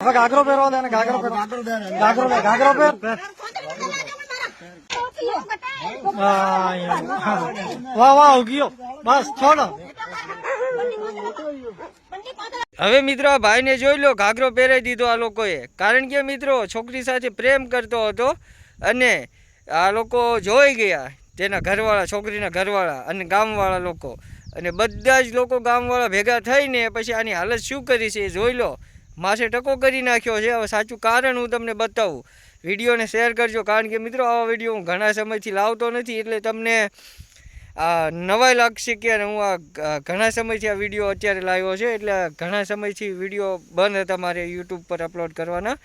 હવે ઘાઘરો પહેરવા દે ને, ઘાઘરો પહેરો, ઘાઘરો પહેર, ઘાઘરો પહેર. વાહ વાહ ઉગીયો, બસ છોડો. હવે મિત્રો આ ભાઈને જોઈ લો, ઘાઘરો પહેરાવી દીધો આ લોકોએ. કારણ કે મિત્રો છોકરી સાથે પ્રેમ કરતો હતો અને આ લોકો જોઈ ગયા, તેના ઘરવાળા, છોકરીના ઘરવાળા અને ગામવાળા લોકો, અને બધા જ લોકો ગામવાળા ભેગા થઈને પછી આની હાલત શું કરી છે એ જોઈ લો. માથે ટકો કરી નાખ્યો છે. હવે સાચું કારણ હું તમને બતાવું. વિડીયોને શેર કરજો, કારણ કે મિત્રો આવા વિડીયો હું ઘણા સમયથી લાવતો નથી, એટલે તમને નવાઈ લાગશે કે હું આ ઘણા સમયથી આ વિડીયો અત્યારે લાવ્યો છે. એટલે ઘણા સમયથી વિડીયો બંધ હતા મારે યુટ્યુબ પર અપલોડ કરવાના,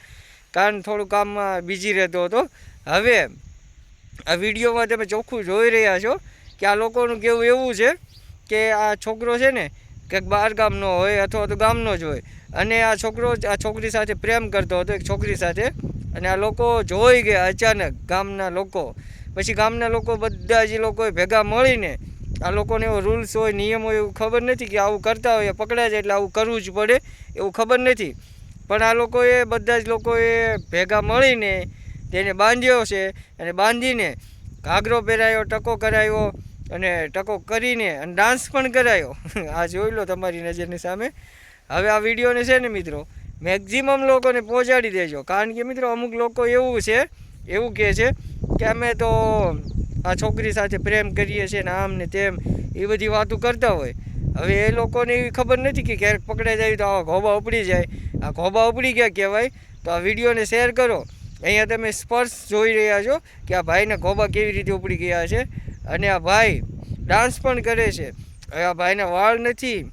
કારણ થોડું કામમાં બિઝી રહેતો હતો. હવે આ વિડીયોમાં તમે ચોખ્ખું જોઈ રહ્યા છો કે આ લોકોનું કહેવું એવું છે કે આ છોકરો છે ને કંઈક બહાર ગામનો હોય અથવા તો ગામનો જ હોય, અને આ છોકરો આ છોકરી સાથે પ્રેમ કરતો હતો, એક છોકરી સાથે. અને આ લોકો જોઈ ગયા અચાનક, ગામના લોકો. પછી ગામના લોકો બધા જ લોકોએ ભેગા મળીને, આ લોકોને એવો રૂલ્સ હોય, નિયમ હોય એવું ખબર નથી કે આવું કરતા હોય, પકડાય જાય એટલે આવું કરવું જ પડે એવું ખબર નથી. પણ આ લોકોએ, બધા જ લોકોએ ભેગા મળીને તેને બાંધ્યો છે, અને બાંધીને ઘાઘરો પહેરાયો, ટકો કરાવ્યો, અને ટકો કરીને અને ડાન્સ પણ કરાયો. આ જોઈ લો તમારી નજરની સામે. હવે આ વિડીયોને છે ને મિત્રો મેક્ઝિમમ લોકોને પહોંચાડી દેજો, કારણ કે મિત્રો અમુક લોકો એવું કહે છે કે અમે તો આ છોકરી સાથે પ્રેમ કરીએ છીએ ને આમ ને તેમ, એ બધી વાતો કરતા હોય. હવે એ લોકોને એવી ખબર નથી કે ક્યારેક પકડાઈ જાય તો આવા ઘોબા ઉપડી જાય. આ ઘોબા ઉપડી ગયા કહેવાય. તો આ વિડીયોને શેર કરો. અહીંયા તમે સ્પર્શ જોઈ રહ્યા છો કે આ ભાઈના ઘોબા કેવી રીતે ઉપડી ગયા છે, અને આ ભાઈ ડાન્સ પણ કરે છે. હવે આ ભાઈના વાળ નથી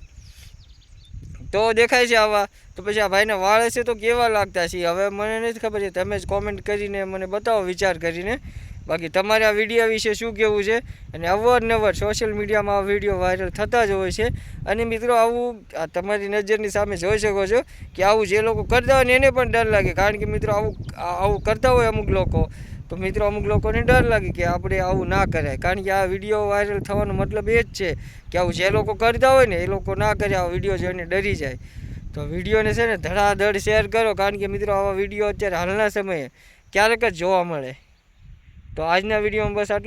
તો દેખાય છે આવા, તો પછી આ ભાઈના વાળ હશે તો કેવા લાગતા છે હવે મને નથી ખબર છે. તમે જ કોમેન્ટ કરીને મને બતાવો, વિચાર કરીને. બાકી તમારે આ વિડીયો વિશે શું કહેવું છે? અને અવારનવાર સોશિયલ મીડિયામાં આ વિડીયો વાયરલ થતા જ હોય છે. અને મિત્રો આવું તમારી નજરની સામે જોઈ શકો છો કે આવું જે લોકો કરતા હોય ને એને પણ ડર લાગે, કારણ કે મિત્રો આવું કરતા હોય અમુક લોકો, તો મિત્રો અમુક લોકોને ડર લાગે કે આપણે આવું ના કરાય. કારણ કે આ વિડીયો વાયરલ થવાનો મતલબ એ જ છે કે આવું જે લોકો કરતા હોય ને એ લોકો ના કરે, આ વિડીયો જોઈને ડરી જાય. તો વિડીયોને છે ને ધડાધડ શેર કરો, કારણ કે મિત્રો આવા વિડીયો અત્યારે હાલના સમયે ક્યારેક જ જોવા મળે. તો આજના વિડીયોમાં બસ આટલું.